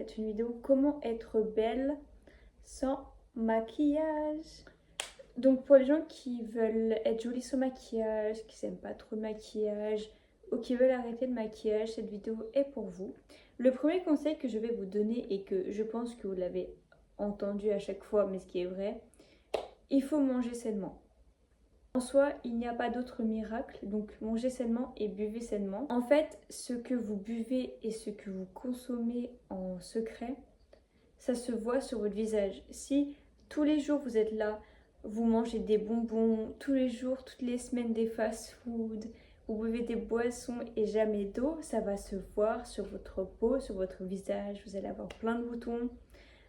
être une vidéo comment être belle sans maquillage. Donc pour les gens qui veulent être jolies sans maquillage, qui n'aiment pas trop le maquillage ou qui veulent arrêter le maquillage, cette vidéo est pour vous. Le premier conseil que je vais vous donner et que je pense que vous l'avez entendu à chaque fois, mais ce qui est vrai, il faut manger sainement. En soi, il n'y a pas d'autre miracle, donc mangez sainement et buvez sainement. En fait, ce que vous buvez et ce que vous consommez en secret, ça se voit sur votre visage. Si tous les jours vous êtes là, vous mangez des bonbons, tous les jours, toutes les semaines des fast-food, vous buvez des boissons et jamais d'eau, ça va se voir sur votre peau, sur votre visage. Vous allez avoir plein de boutons,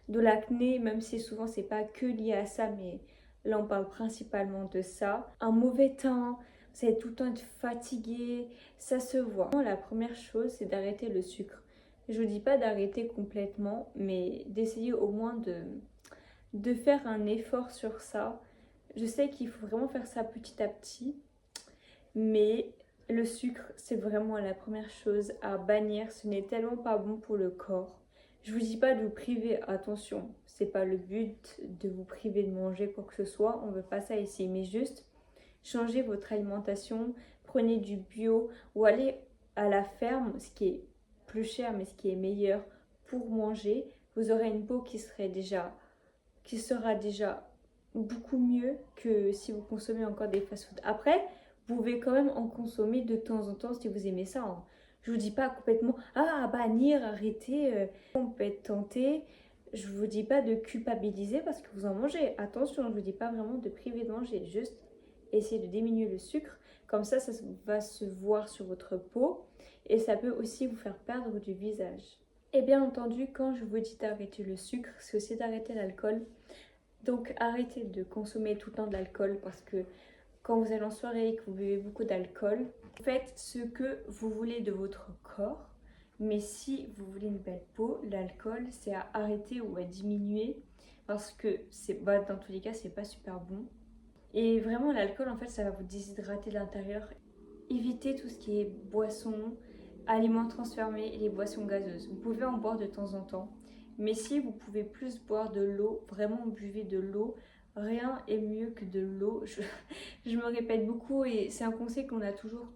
de l'acné, même si souvent c'est pas que lié à ça, mais là on parle principalement de ça. Un mauvais teint, vous allez tout le temps être fatigué, ça se voit. La première chose, c'est d'arrêter le sucre. Je vous dis pas d'arrêter complètement, mais d'essayer au moins de faire un effort sur ça. Je sais qu'il faut vraiment faire ça petit à petit, mais le sucre, c'est vraiment la première chose à bannir. Ce n'est tellement pas bon pour le corps. Je vous dis pas de vous priver, attention, c'est pas le but de vous priver de manger quoi que ce soit, on veut pas ça ici, mais juste changez votre alimentation, prenez du bio ou allez à la ferme, ce qui est plus cher mais ce qui est meilleur pour manger. Vous aurez une peau qui sera déjà beaucoup mieux que si vous consommez encore des fast-food. Après, vous pouvez quand même en consommer de temps en temps si vous aimez ça, hein. Je vous dis pas complètement bannir, arrêter. On peut être tenté. Je vous dis pas de culpabiliser parce que vous en mangez. Attention, je vous dis pas vraiment de priver de manger. Juste essayer de diminuer le sucre. Comme ça va se voir sur votre peau et ça peut aussi vous faire perdre du visage. Et bien entendu, quand je vous dis d'arrêter le sucre, c'est aussi d'arrêter l'alcool. Donc arrêtez de consommer tout le temps de l'alcool parce que quand vous allez en soirée et que vous buvez beaucoup d'alcool, faites ce que vous voulez de votre corps. Mais si vous voulez une belle peau, l'alcool c'est à arrêter ou à diminuer parce que dans tous les cas c'est pas super bon. Et vraiment l'alcool en fait ça va vous déshydrater de l'intérieur. Évitez tout ce qui est boissons, aliments transformés et les boissons gazeuses. Vous pouvez en boire de temps en temps. Mais si vous pouvez plus boire de l'eau, vraiment buvez de l'eau. Rien est mieux que de l'eau. Je me répète beaucoup et c'est un conseil qu'on a toujours...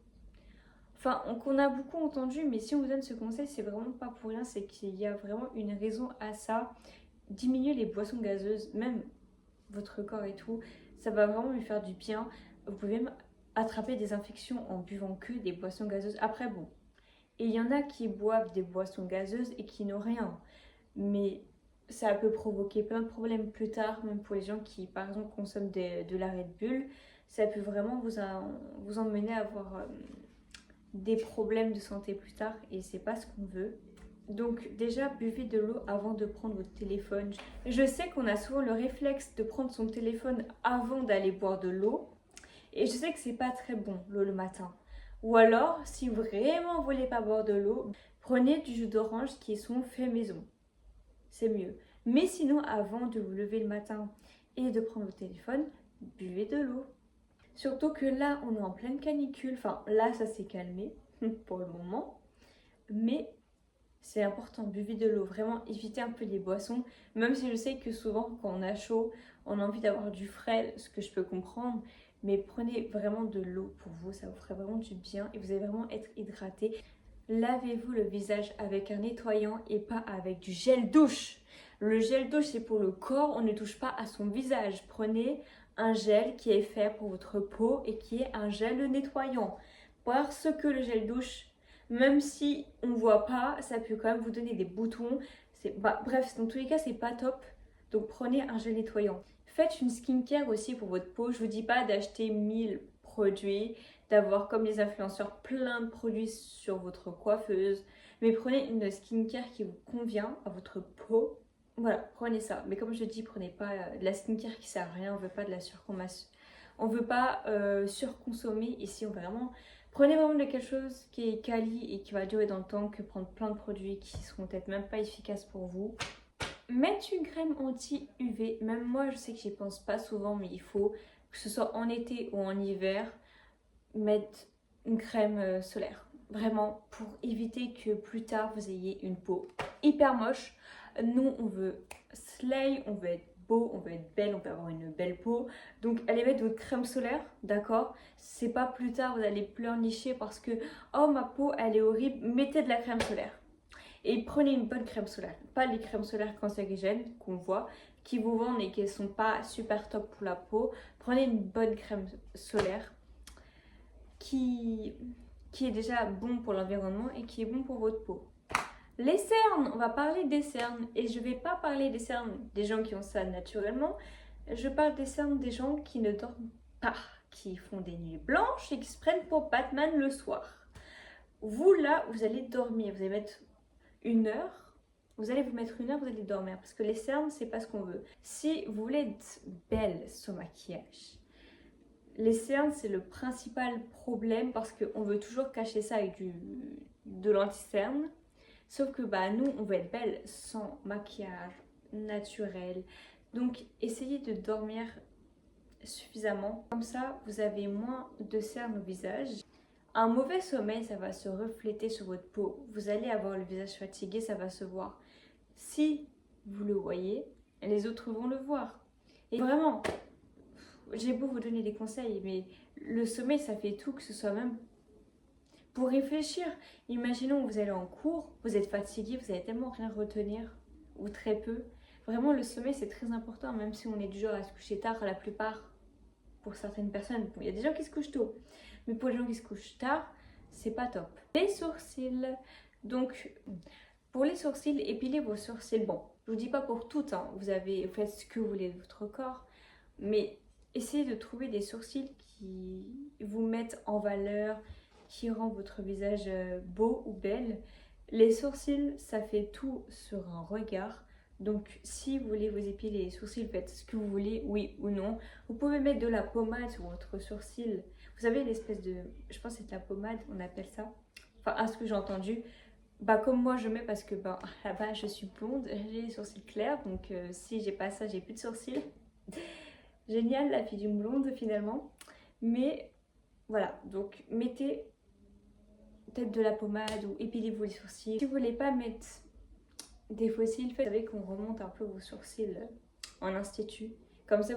Enfin, qu'on a beaucoup entendu, mais si on vous donne ce conseil, c'est vraiment pas pour rien. C'est qu'il y a vraiment une raison à ça. Diminuer les boissons gazeuses, même votre corps et tout, ça va vraiment lui faire du bien. Vous pouvez même attraper des infections en buvant que des boissons gazeuses. Après, bon, et il y en a qui boivent des boissons gazeuses et qui n'ont rien. Mais ça peut provoquer plein de problèmes plus tard, même pour les gens qui, par exemple, consomment de la Red Bull. Ça peut vraiment vous emmener à avoir des problèmes de santé plus tard et c'est pas ce qu'on veut. Donc déjà, buvez de l'eau avant de prendre votre téléphone. Je sais qu'on a souvent le réflexe de prendre son téléphone avant d'aller boire de l'eau. Et je sais que c'est pas très bon, l'eau le matin. Ou alors, si vraiment vous voulez pas boire de l'eau, prenez du jus d'orange qui est souvent fait maison. C'est mieux. Mais sinon, avant de vous lever le matin et de prendre votre téléphone, buvez de l'eau. Surtout que là, on est en pleine canicule. Enfin, là, ça s'est calmé pour le moment. Mais c'est important, buvez de l'eau. Vraiment, évitez un peu les boissons. Même si je sais que souvent, quand on a chaud, on a envie d'avoir du frais, ce que je peux comprendre. Mais prenez vraiment de l'eau pour vous, ça vous ferait vraiment du bien et vous allez vraiment être hydraté. Lavez-vous le visage avec un nettoyant et pas avec du gel douche. Le gel douche, c'est pour le corps, on ne touche pas à son visage. Prenez un gel qui est fait pour votre peau et qui est un gel nettoyant. Parce que le gel douche, même si on ne voit pas, ça peut quand même vous donner des boutons. Bref, dans tous les cas, c'est pas top. Donc prenez un gel nettoyant. Faites une skincare aussi pour votre peau. Je vous dis pas d'acheter 1000 produits, d'avoir comme les influenceurs plein de produits sur votre coiffeuse. Mais prenez une skincare qui vous convient à votre peau. Voilà, prenez ça. Mais comme je dis, prenez pas de la skincare qui sert à rien. On veut pas de la surconsommation. On veut pas surconsommer. Ici, on veut vraiment... Prenez vraiment de quelque chose qui est quali et qui va durer dans le temps que prendre plein de produits qui seront peut-être même pas efficaces pour vous. Mettre une crème anti-UV, même moi je sais que j'y pense pas souvent, mais il faut, que ce soit en été ou en hiver, mettre une crème solaire. vraiment pour éviter que plus tard vous ayez une peau hyper moche. Nous on veut slay, on veut être beau, on veut être belle, on veut avoir une belle peau. Donc allez mettre votre crème solaire, d'accord? C'est pas plus tard vous allez pleurnicher parce que oh ma peau elle est horrible, mettez de la crème solaire. Et prenez une bonne crème solaire, pas les crèmes solaires cancérigènes qu'on voit, qui vous vendent et qui ne sont pas super top pour la peau. Prenez une bonne crème solaire qui est déjà bon pour l'environnement et qui est bon pour votre peau. Les cernes, on va parler des cernes. Et je ne vais pas parler des cernes des gens qui ont ça naturellement. Je parle des cernes des gens qui ne dorment pas, qui font des nuits blanches et qui se prennent pour Batman le soir. Vous là, vous allez dormir, vous allez mettre 1 heure. Vous allez vous mettre 1 heure, vous allez dormir. Parce que les cernes, c'est pas ce qu'on veut. Si vous voulez être belle sans maquillage, les cernes, c'est le principal problème parce qu'on veut toujours cacher ça avec de l'anti-cerne. Sauf que bah, nous, on veut être belle sans maquillage naturel. Donc, essayez de dormir suffisamment. Comme ça, vous avez moins de cernes au visage. Un mauvais sommeil, ça va se refléter sur votre peau. Vous allez avoir le visage fatigué, ça va se voir. Si vous le voyez, les autres vont le voir. Et vraiment, j'ai beau vous donner des conseils, mais le sommeil, ça fait tout, que ce soit même pour réfléchir. Imaginons, vous allez en cours, vous êtes fatigué, vous allez tellement rien retenir, ou très peu. Vraiment, le sommeil, c'est très important, même si on est du genre à se coucher tard, la plupart, pour certaines personnes. Bon, il y a des gens qui se couchent tôt, mais pour les gens qui se couchent tard, c'est pas top. Les sourcils. Donc, pour les sourcils, épilez vos sourcils. Bon, je vous dis pas pour tout, hein. Vous faites ce que vous voulez de votre corps, mais essayez de trouver des sourcils qui vous mettent en valeur, qui rend votre visage beau ou belle. Les sourcils, ça fait tout sur un regard. Donc, si vous voulez vous épiler les sourcils, faites ce que vous voulez, oui ou non. Vous pouvez mettre de la pommade sur votre sourcil. Vous savez, l'espèce de... Je pense que c'est de la pommade, on appelle ça. Enfin, à ce que j'ai entendu. Bah, comme moi, je mets parce que bah, là-bas, je suis blonde, j'ai les sourcils clairs. Donc, si j'ai pas ça, j'ai plus de sourcils. Génial, la fille d'une blonde, finalement. Mais, voilà. Donc, mettez peut-être de la pommade ou épilez-vous les sourcils. Si vous voulez pas mettre des faux cils, vous savez qu'on remonte un peu vos sourcils en institut. Comme ça,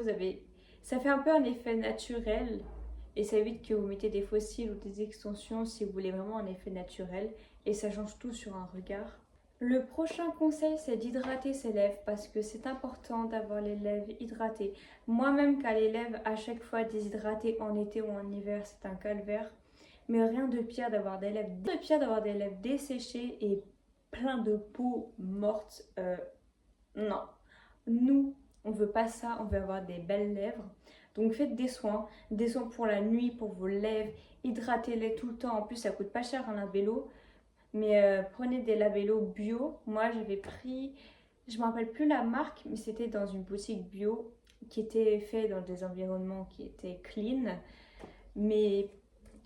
ça fait un peu un effet naturel et ça évite que vous mettez des faux cils ou des extensions si vous voulez vraiment un effet naturel et ça change tout sur un regard. Le prochain conseil, c'est d'hydrater ses lèvres parce que c'est important d'avoir les lèvres hydratées. Moi-même, qu'à les lèvres à chaque fois déshydratées en été ou en hiver, c'est un calvaire. Mais rien de pire d'avoir des lèvres desséchées et plein de peau morte. Non. Nous, on veut pas ça, on veut avoir des belles lèvres. Donc faites des soins pour la nuit, pour vos lèvres, hydratez-les tout le temps. En plus, ça coûte pas cher un labello. Mais prenez des labellos bio. Moi, j'avais pris, je me rappelle plus la marque, mais c'était dans une boutique bio qui était fait dans des environnements qui étaient clean. Mais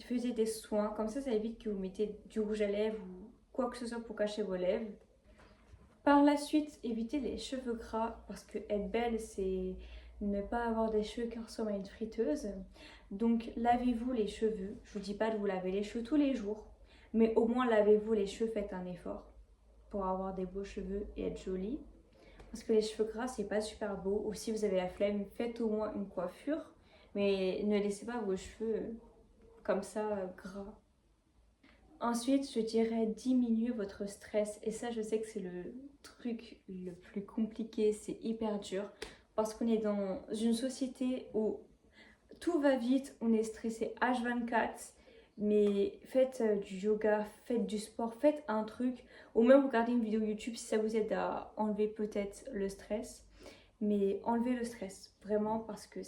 faisais des soins, comme ça évite que vous mettez du rouge à lèvres ou quoi que ce soit pour cacher vos lèvres. Par la suite, évitez les cheveux gras parce que être belle, c'est ne pas avoir des cheveux qui ressemblent à une friteuse. Donc lavez-vous les cheveux. Je vous dis pas de vous laver les cheveux tous les jours, mais au moins lavez-vous les cheveux, faites un effort pour avoir des beaux cheveux et être jolie. Parce que les cheveux gras, c'est pas super beau. Ou si vous avez la flemme, faites au moins une coiffure, mais ne laissez pas vos cheveux comme ça gras. Ensuite, je dirais diminuer votre stress. Et ça, je sais que c'est le truc le plus compliqué, c'est hyper dur. Parce qu'on est dans une société où tout va vite, on est stressé H24. Mais faites du yoga, faites du sport, faites un truc. Ou même regardez une vidéo YouTube si ça vous aide à enlever peut-être le stress. Mais enlevez le stress, vraiment, parce que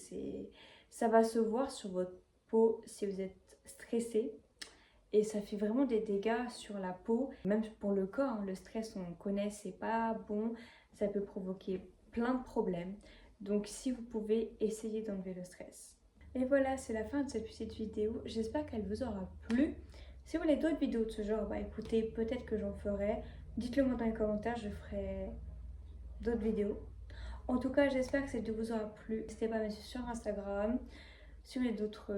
ça va se voir sur votre peau si vous êtes stressé. Et ça fait vraiment des dégâts sur la peau, même pour le corps. Hein, le stress, on connaît, c'est pas bon. Ça peut provoquer plein de problèmes. Donc si vous pouvez, essayez d'enlever le stress. Et voilà, c'est la fin de cette petite vidéo. J'espère qu'elle vous aura plu. Si vous voulez d'autres vidéos de ce genre, bah écoutez, peut-être que j'en ferai. Dites-le moi dans les commentaires, je ferai d'autres vidéos. En tout cas, j'espère que cette vidéo vous aura plu. N'hésitez pas à me suivre sur Instagram, Si vous voulez d'autres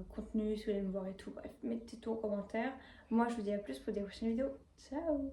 contenus, si vous voulez me voir et tout, bref, mettez tout en commentaire. Moi, je vous dis à plus pour des prochaines vidéos. Ciao!